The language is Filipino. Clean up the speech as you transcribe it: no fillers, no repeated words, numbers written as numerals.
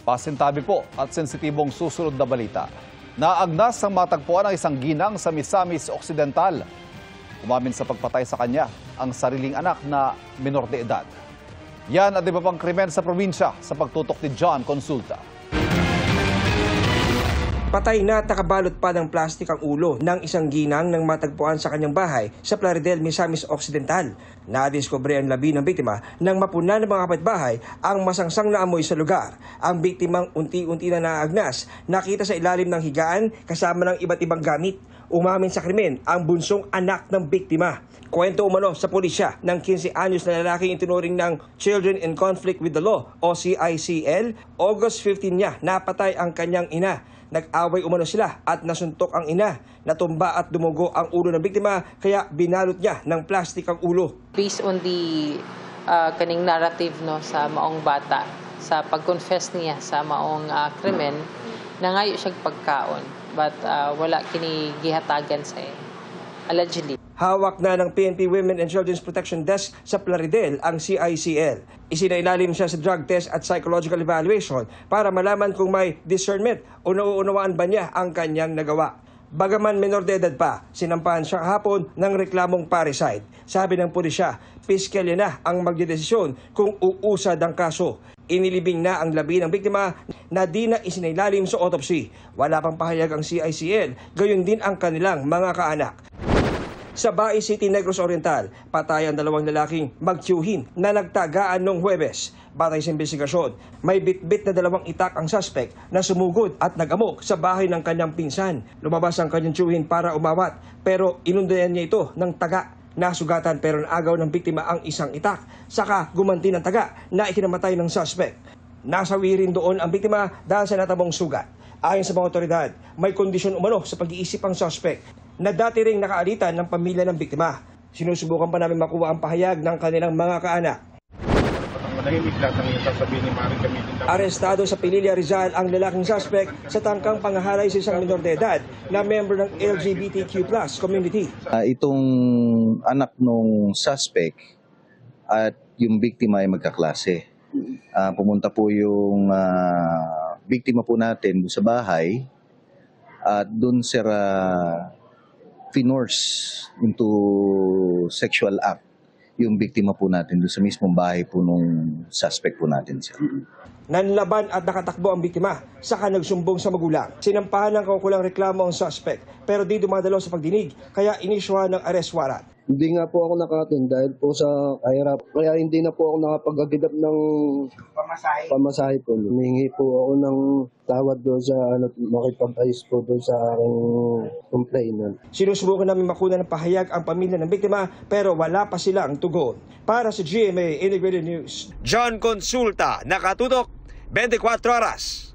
Pasintabi po at sensitibong susunod na balita. Naagnas ang matagpuan ng isang ginang sa Misamis Occidental. Umamin sa pagpatay sa kanya ang sariling anak na minor de edad. Yan at iba pang krimen sa probinsya sa pagtutok ni John Consulta. Patay na at nakabalot pa ng plastik ang ulo ng isang ginang nang matagpuan sa kanyang bahay sa Plaridel, Misamis Occidental. Nadiskubre ang labi ng biktima nang mapuna ng mga kapitbahay ang masangsang na amoy sa lugar. Ang biktimang unti-unti na naagnas, nakita sa ilalim ng higaan kasama ng iba't ibang gamit. Umamin sa krimen ang bunsong anak ng biktima. Kwento umano sa pulisya ng 15 anyos na lalaking itinuring ng Children in Conflict with the Law o CICL. August 15 niya napatay ang kanyang ina. Nag-away umano sila at nasuntok ang ina. Natumba at dumugo ang ulo ng biktima kaya binalot niya ng plastik ang ulo. Based on the kaning narrative no sa maong bata, sa pag-confess niya sa maong krimen, nangayo siya pagkaon but wala kini gihatagan sa allegedly. Hawak na ng PNP Women and Children's Protection Desk sa Plaridel ang CICL. Isinailalim siya sa drug test at psychological evaluation para malaman kung may discernment o nauunawaan ba niya ang kanyang nagawa. Bagaman menor de edad pa, sinampahan siya kahapon ng reklamong parricide. Sabi ng pulisya, piskalya na ang magdedesisyon kung uusad ang kaso. Inilibing na ang labi ng biktima na di na isinailalim sa autopsy. Wala pang pahayag ang CICL, gayon din ang kanilang mga kaanak. Sa Bai City, Negros Oriental, patay ang dalawang lalaking magtiyuhin na nagtagaan noong Huwebes. Batay sa investigasyon, may bitbit na dalawang itak ang suspect na sumugod at nagamok sa bahay ng kanyang pinsan. Lumabas ang kanyang tiyuhin para umawat pero inundayan niya ito ng taga. Nasugatan pero naagaw ng biktima ang isang itak. Saka gumanti ng taga na ikinamatay ng suspect. Nasawi rin doon ang biktima dahil sa natabong sugat. Ayon sa mga otoridad, may kondisyon umano sa pag-iisip ang suspect na dati ring nakaalitan ng pamilya ng biktima. Sinusubukan pa namin makuha ang pahayag ng kanilang mga kaanak. Arestado sa Pililla, Rizal ang lalaking suspect sa tangkang panghahalay sa isang minor de edad na member ng LGBTQ+ community. Itong anak ng suspect at yung biktima ay magkaklase. Pumunta po yung biktima po natin sa bahay at doon sir finorce into sexual act yung biktima po natin doon sa mismong bahay po nung suspect po natin siya. Nanlaban at nakatakbo ang biktima, saka nagsumbong sa magulang. Sinampahan ng kaukulang reklamo ang suspect pero di dumadalo sa pagdinig kaya inisyuhan ng arrest warrant. Hindi nga po ako nakatin dahil po sa kahirap. Kaya hindi na po ako nakapag-agidap ng pamasahe po. Humingi po ako ng tawad doon sa makipag-ayos po doon sa aking complainant. Sinusubukan namin makuna ng pahayag ang pamilya ng biktima pero wala pa silang tugon. Para sa GMA Integrated News, John Consulta, nakatutok 24 oras.